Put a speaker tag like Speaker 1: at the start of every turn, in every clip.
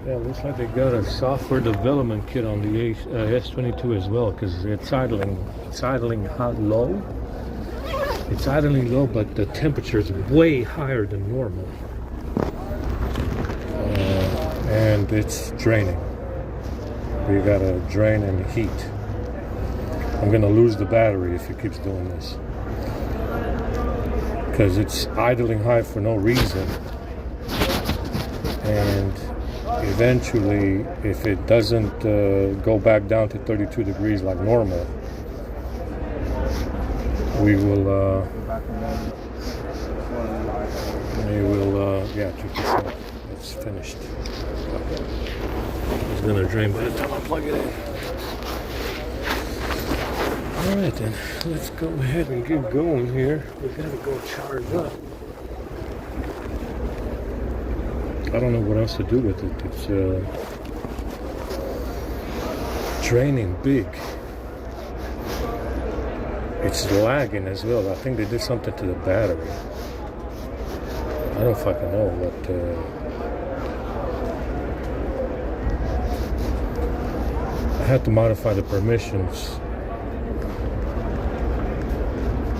Speaker 1: Yeah, looks like they got a software development kit on the S22 as well, because it's idling hot low. It's idling low, but the temperature is way higher than normal, and it's draining. We gotta drain and heat. I'm gonna lose the battery if it keeps doing this, because it's idling high for no reason, and eventually, if it doesn't go back down to 32 degrees like normal, we will yeah, 2%. It's finished. It's gonna drain by the time I plug it in. All right then, let's go ahead and get going here. We gotta go charge up. I don't know what else to do with it. It's draining big. It's lagging as well. I think they did something to the battery. I don't fucking know, but I had to modify the permissions.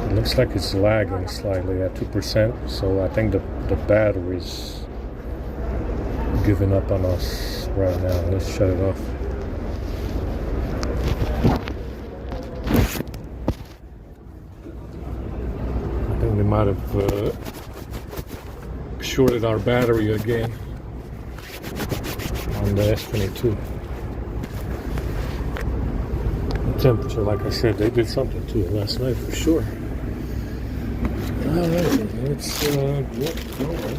Speaker 1: It looks like it's lagging slightly at 2%, so I think the battery's giving up on us right now. Let's shut it off. I think they might have shorted our battery again on the S22. The temperature, like I said, they did something to it last night for sure. Alright, let's get going.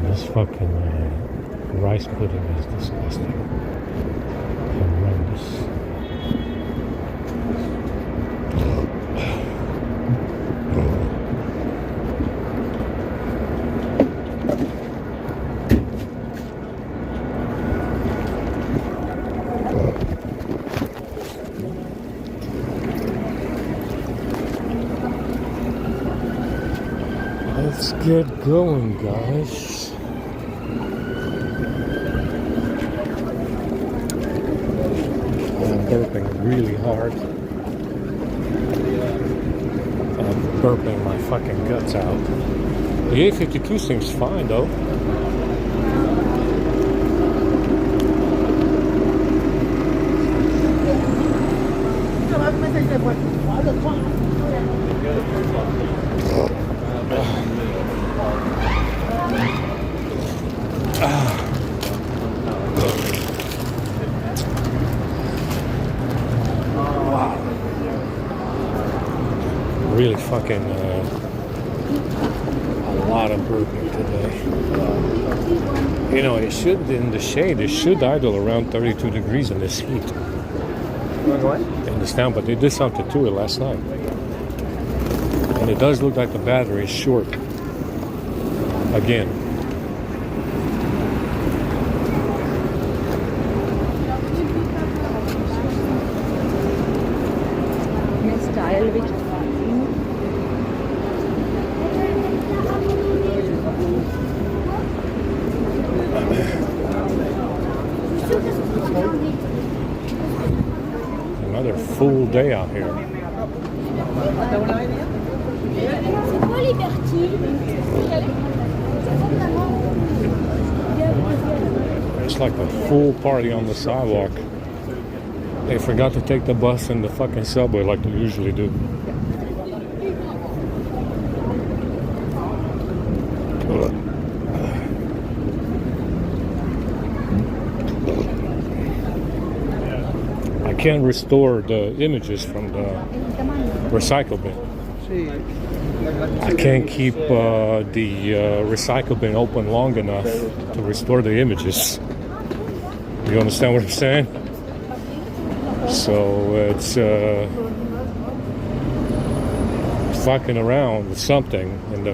Speaker 1: This fucking rice pudding is disgusting. Horrendous. Let's get going, guys. I'm burping really hard. I'm burping my fucking guts out. The A52 seems fine though. Really fucking a lot of burping today. You know, it should, in the shade, it should idle around 32 degrees in this heat. In this town, but they did something to it last night. And it does look like the battery is short. Again. Another full day out here. It's like a full party on the sidewalk. They forgot to take the bus and the fucking subway like they usually do. I can't restore the images from the recycle bin. I can't keep the recycle bin open long enough to restore the images. You understand what I'm saying? So it's fucking around with something, and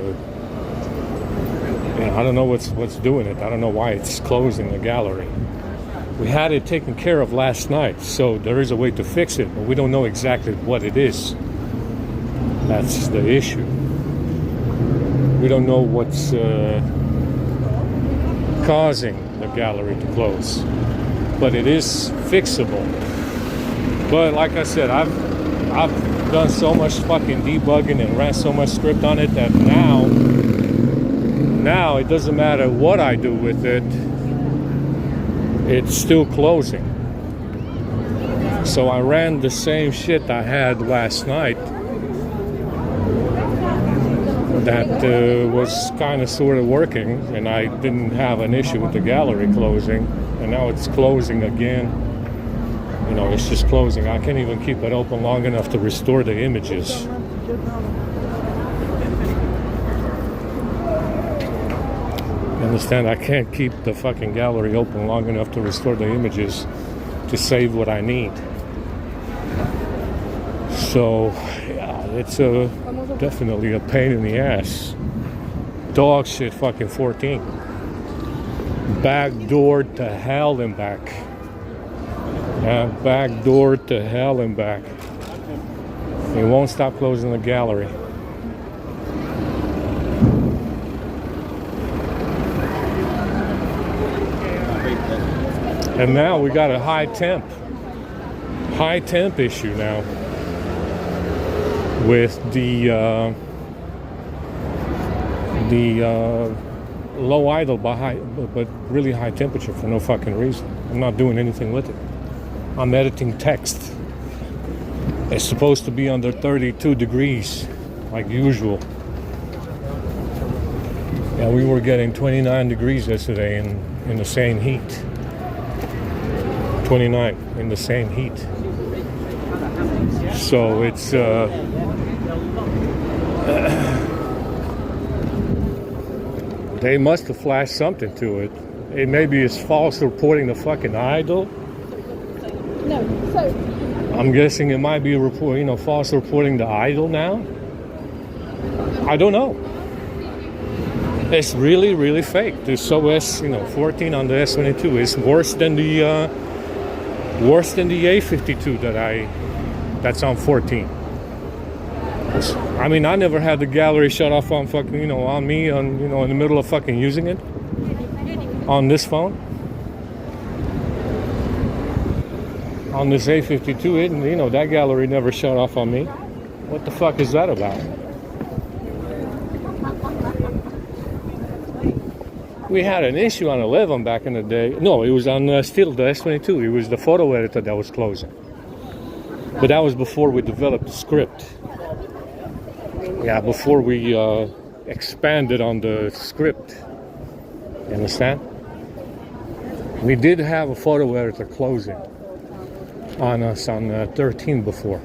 Speaker 1: I don't know what's doing it. I don't know why it's closing the gallery. We had it taken care of last night, so there is a way to fix it, but we don't know exactly what it is. That's the issue. We don't know what's causing the gallery to close, but it is fixable. But like I said, I've done so much fucking debugging and ran so much script on it that now it doesn't matter what I do with it, it's still closing. So I ran the same shit I had last night that was kind of sort of working, and I didn't have an issue with the gallery closing, and now it's closing again. You know, it's just closing. I can't even keep it open long enough to restore the images. You understand? I can't keep the fucking gallery open long enough to restore the images to save what I need. So, yeah, it's definitely a pain in the ass. Dog shit fucking 14. Backdoor to hell and back. Yeah, backdoor to hell and back. It won't stop closing the gallery. And now we got a high temp issue now with the low idle but really high temperature for no fucking reason. I'm not doing anything with it. I'm editing text. It's supposed to be under 32 degrees like usual. Yeah, we were getting 29 degrees yesterday in the same heat. 29 in the same heat. So it's they must have flashed something to it. It maybe is false reporting the fucking idle.
Speaker 2: No, so
Speaker 1: I'm guessing it might be a report, false reporting the idle now. I don't know. It's really, really fake. This OS, 14 on the S22 is worse than the A52 that's on 14. I mean, I never had the gallery shut off on fucking, on me, in the middle of fucking using it on this phone. On this A52, that gallery never shut off on me. What the fuck is that about? We had an issue on 11 back in the day. No, it was on still the S22. It was the photo editor that was closing. But that was before we developed the script. Yeah, before we expanded on the script. You understand? We did have a photo editor closing on us on 13 before.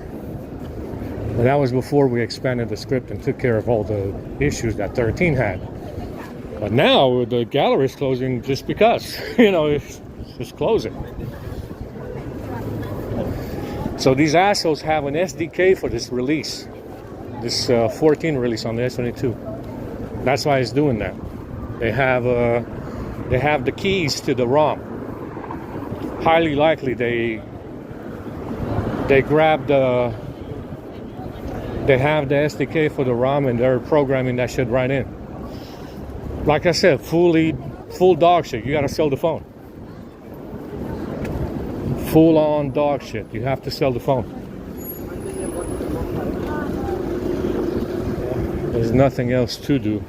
Speaker 1: But that was before we expanded the script and took care of all the issues that 13 had. But now the gallery is closing just because, it's just closing. So these assholes have an SDK for this release, this 14 release on the S22. That's why it's doing that. They have the keys to the ROM. Highly likely they grabbed they have the SDK for the ROM and they're programming that shit right in. Like I said, full dog shit. You gotta sell the phone. Full on dog shit. You have to sell the phone. There's nothing else to do.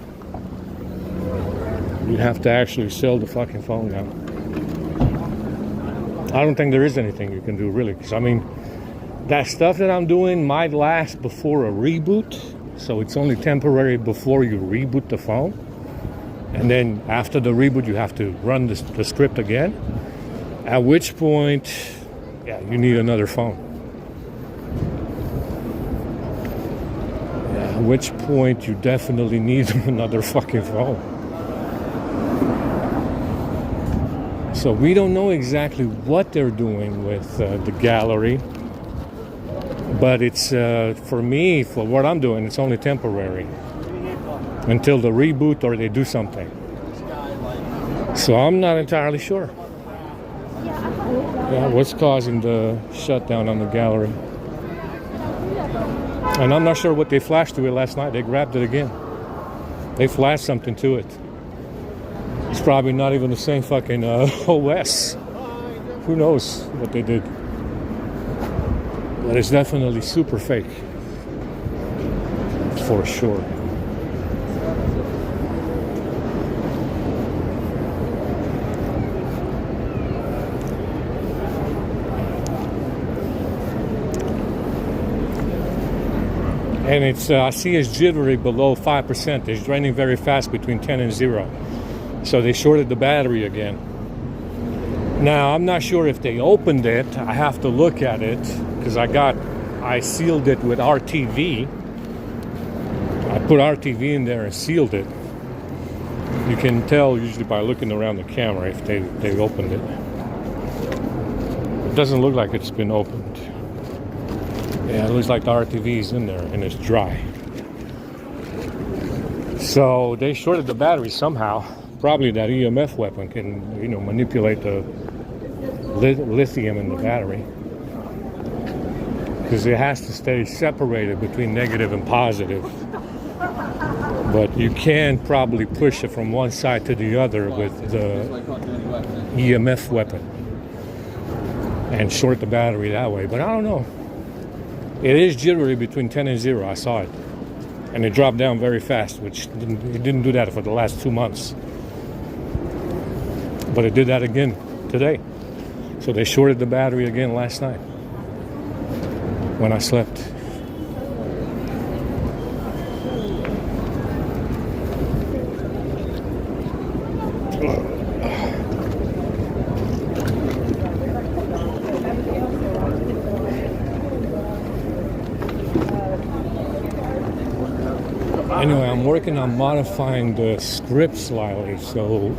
Speaker 1: You have to actually sell the fucking phone now. I don't think there is anything you can do really, because that stuff that I'm doing might last before a reboot, so it's only temporary before you reboot the phone. And then after the reboot, you have to run the script again. At which point, yeah, you need another phone. Yeah. At which point you definitely need another fucking phone. So we don't know exactly what they're doing with the gallery, but it's for me, for what I'm doing, it's only temporary until the reboot or they do something. So I'm not entirely sure. Yeah, what's causing the shutdown on the gallery? And I'm not sure what they flashed to it last night. They grabbed it again. They flashed something to it. It's probably not even the same fucking OS. Who knows what they did? But it's definitely super fake. For sure. And it's, I see it's jittery below 5%. It's draining very fast between 10 and 0. So they shorted the battery again. Now, I'm not sure if they opened it. I have to look at it because I sealed it with RTV. I put RTV in there and sealed it. You can tell usually by looking around the camera if they opened it. It doesn't look like it's been opened. Yeah, it looks like the RTV is in there and it's dry. So they shorted the battery somehow. Probably that EMF weapon can, manipulate the lithium in the battery. Because it has to stay separated between negative and positive. But you can probably push it from one side to the other with the EMF weapon and short the battery that way. But I don't know. It is jittery between 10 and 0. I saw it. And it dropped down very fast, which it didn't do that for the last 2 months. But it did that again today. So they shorted the battery again last night when I slept. Anyway, I'm working on modifying the script slightly, so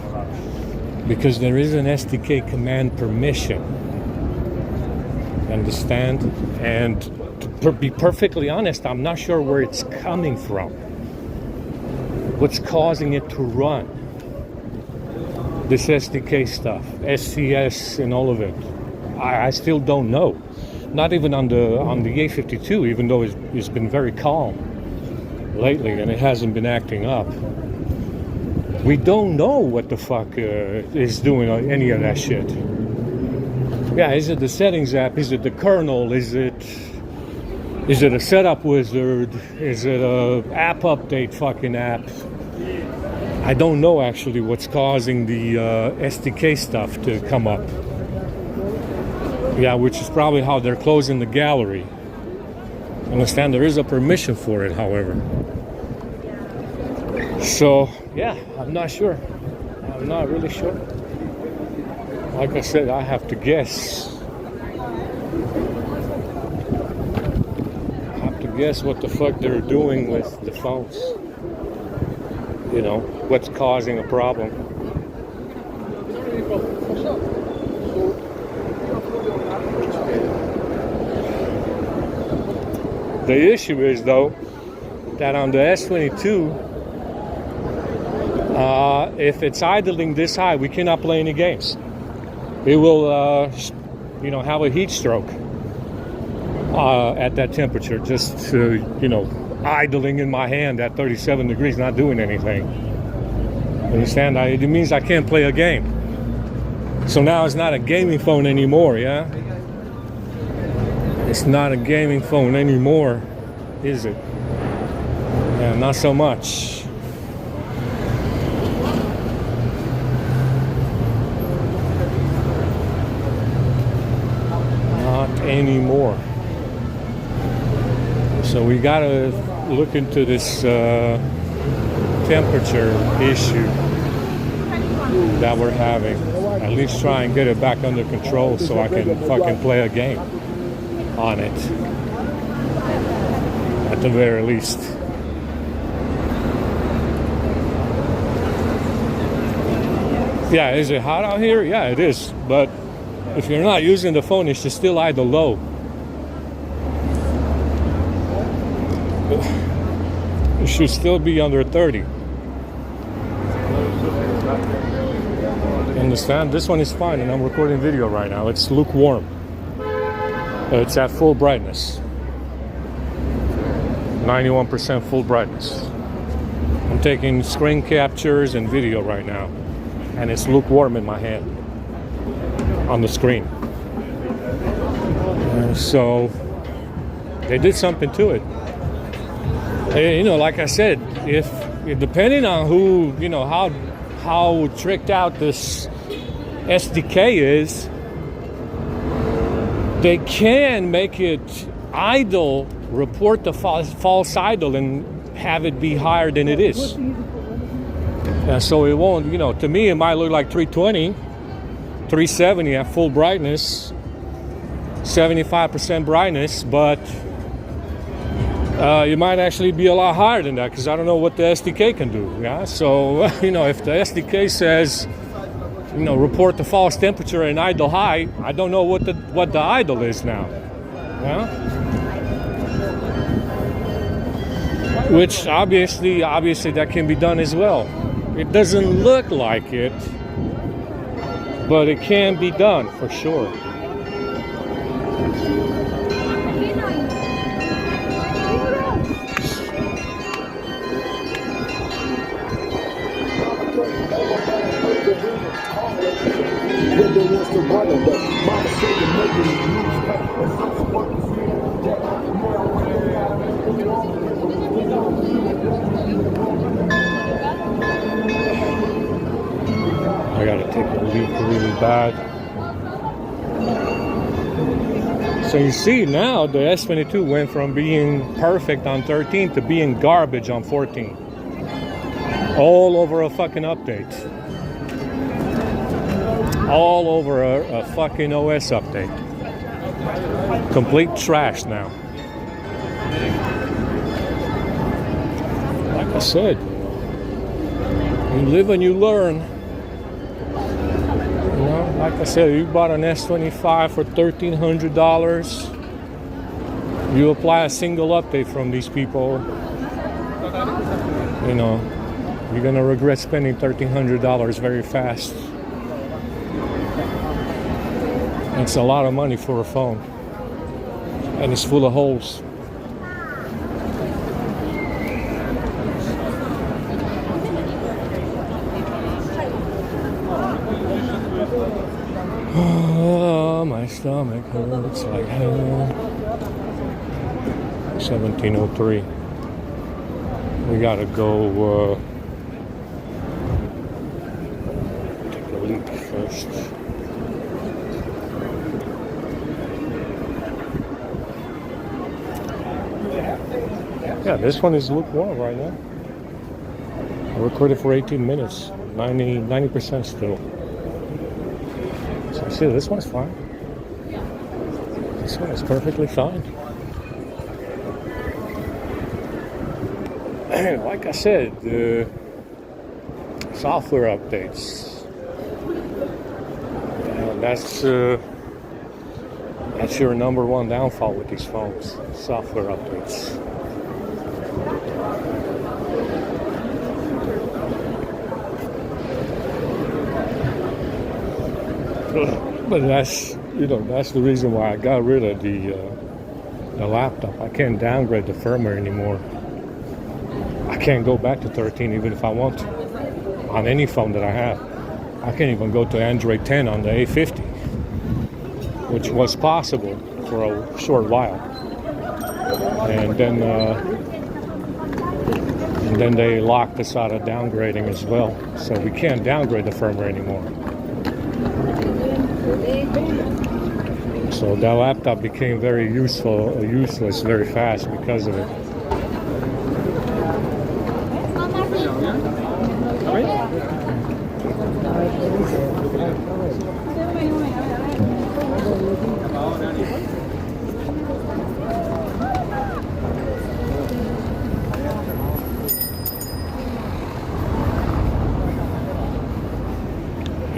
Speaker 1: because there is an SDK command permission, understand? And to be perfectly honest, I'm not sure where it's coming from. What's causing it to run? This SDK stuff, SCS and all of it. I still don't know. Not even on the A52, even though it's been very calm lately and it hasn't been acting up. We don't know what the fuck is doing any of that shit. Yeah, is it the settings app? Is it the kernel? Is it a setup wizard? Is it a app update fucking app? I don't know actually what's causing the SDK stuff to come up. Yeah, which is probably how they're closing the gallery. Understand there is a permission for it, however. So, yeah, I'm not sure. I'm not really sure. Like I said, I have to guess. I have to guess what the fuck they're doing with the phones. What's causing a problem. The issue is, though, that on the S22, if it's idling this high, we cannot play any games. It will, have a heat stroke at that temperature. Just, idling in my hand at 37 degrees, not doing anything. Understand? It means I can't play a game. So now it's not a gaming phone anymore, yeah? It's not a gaming phone anymore, is it? Yeah, not so much. Not anymore. So we gotta look into this temperature issue that we're having. At least try and get it back under control so I can fucking play a game on it. At the very least. Yeah, is it hot out here? Yeah, it is. But if you're not using the phone, it should still idle low. It should still be under 30. Understand? This one is fine, and I'm recording video right now. It's lukewarm. It's at full brightness. 91% full brightness. I'm taking screen captures and video right now, and it's lukewarm in my hand on the screen. So they did something to it. You know, like I said, if depending on who, you know, how tricked out this SDK is, they can make it idle, report the false idle, and have it be higher than it is. And so it won't, you know, to me it might look like 320, 370 at full brightness, 75% brightness, but you might actually be a lot higher than that, because I don't know what the SDK can do. Yeah, so you know, if the SDK says, you know, report the false temperature and idle high, I don't know what the idle is now. Yeah, which obviously that can be done as well. It doesn't look like it, but it can be done for sure. I gotta take a leak really bad. So you see now the S22 went from being perfect on 13 to being garbage on 14. All over a fucking update. All over a fucking OS update. Complete trash now. Like I said, you live and you learn. You know, like I said, you bought an S25 for $1,300. You apply a single update from these people, you know, you're gonna regret spending $1,300 very fast. It's a lot of money for a phone, and it's full of holes. Oh, my stomach hurts like hell. 1703. We gotta go take a leak first. Yeah, this one is lukewarm right now. I recorded for 18 minutes, 90% still. So I see this one's fine. This one is perfectly fine. Like I said, the software updates. That's your number one downfall with these phones. Software updates. But that's, you know, that's the reason why I got rid of the laptop. I can't downgrade the firmware anymore. I can't go back to 13 even if I want to on any phone that I have. I can't even go to Android 10 on the A50, which was possible for a short while. And then they locked us out of downgrading as well, so we can't downgrade the firmware anymore. So that laptop became very useless very fast because of it.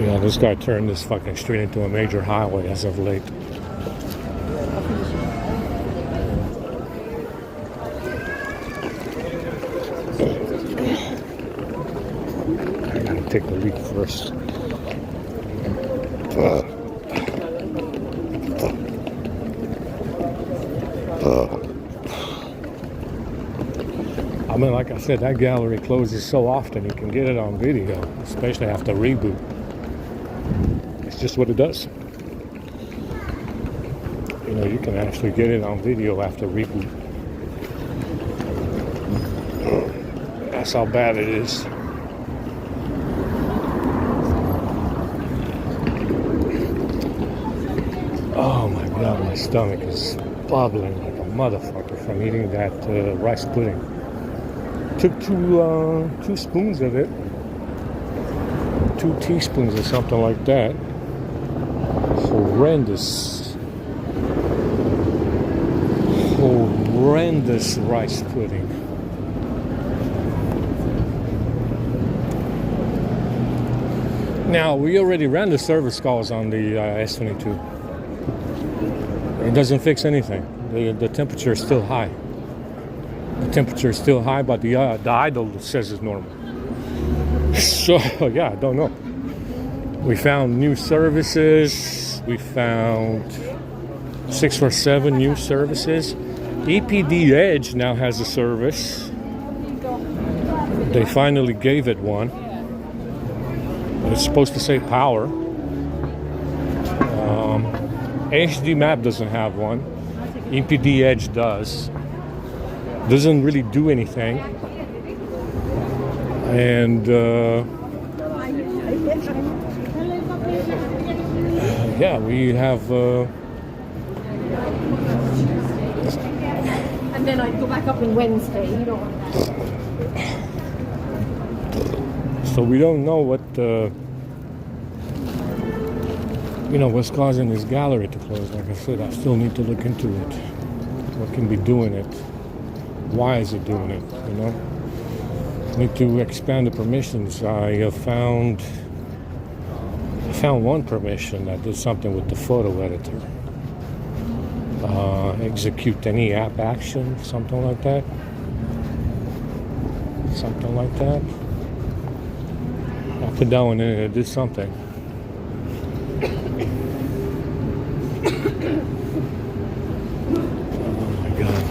Speaker 1: Yeah, this guy turned this fucking street into a major highway as of late. I gotta take the leak first. I mean, like I said, that gallery closes so often you can get it on video, especially after reboot. It's just what it does. You know, you can actually get it on video after reboot. That's how bad it is. Oh my God, my stomach is bubbling like a motherfucker from eating that rice pudding. Took two spoons of it, 2 teaspoons or something like that. Horrendous rice pudding. Now, we already ran the service calls on the S22. It doesn't fix anything. The temperature is still high. The temperature is still high, but the idle says it's normal. So, yeah, I don't know. We found new services. We found 6 or 7 new services. EPD Edge now has a service. They finally gave it one. It's supposed to say power. HD Map doesn't have one. EPD Edge does. Doesn't really do anything. And yeah, we have
Speaker 2: and then I go back up on Wednesday. You don't want that.
Speaker 1: so we don't know what what's causing this gallery to close. Like I said, I still need to look into it. What can be doing it? Why is it doing it? You know, need to expand the permissions. I found one permission that did something with the photo editor. Execute any app action, something like that. Something like that. I put that one in and it did something. Oh my God.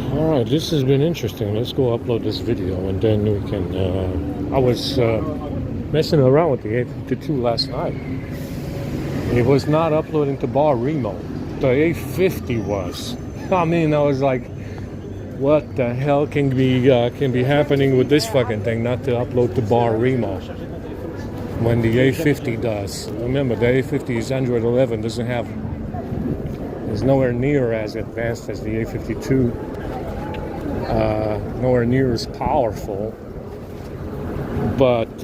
Speaker 1: Alright, this has been interesting. Let's go upload this video and then we can I was messing around with the A52 last night. It was not uploading to bar remote. The A50 was. I mean, I was like, what the hell can be happening with this fucking thing not to upload to bar remote when the A50 does? Remember, the A50's Android 11 doesn't have, is nowhere near as advanced as the A52, nowhere near as powerful, but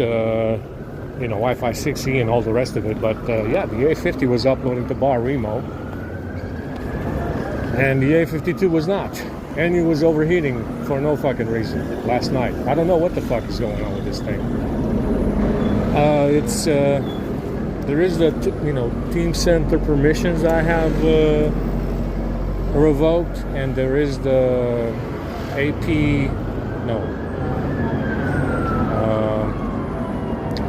Speaker 1: you know, Wi-Fi 6E and all the rest of it. But yeah, the A50 was uploading to bar remote, and the A52 was not. And it was overheating for no fucking reason last night. I don't know what the fuck is going on with this thing. There is the Team Center permissions I have revoked, and there is the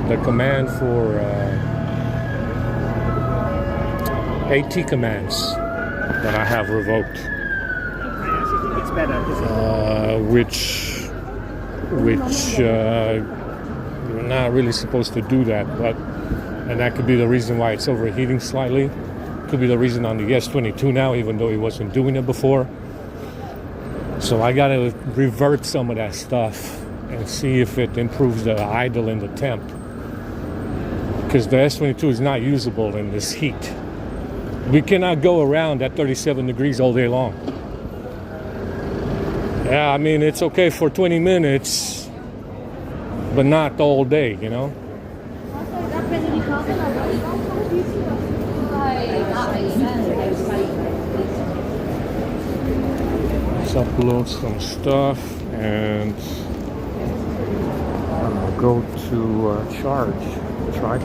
Speaker 1: the command for AT commands that I have revoked.
Speaker 3: It's better.
Speaker 1: Which you're not really supposed to do that, and that could be the reason why it's overheating slightly. Could be the reason on the S22 now, even though he wasn't doing it before. So I gotta revert some of that stuff and see if it improves the idle and the temp, because the S22 is not usable in this heat. We cannot go around at 37 degrees all day long. Yeah, I mean, it's okay for 20 minutes, but not all day, you know? Let's upload some stuff, and I'll go to charge. Try to.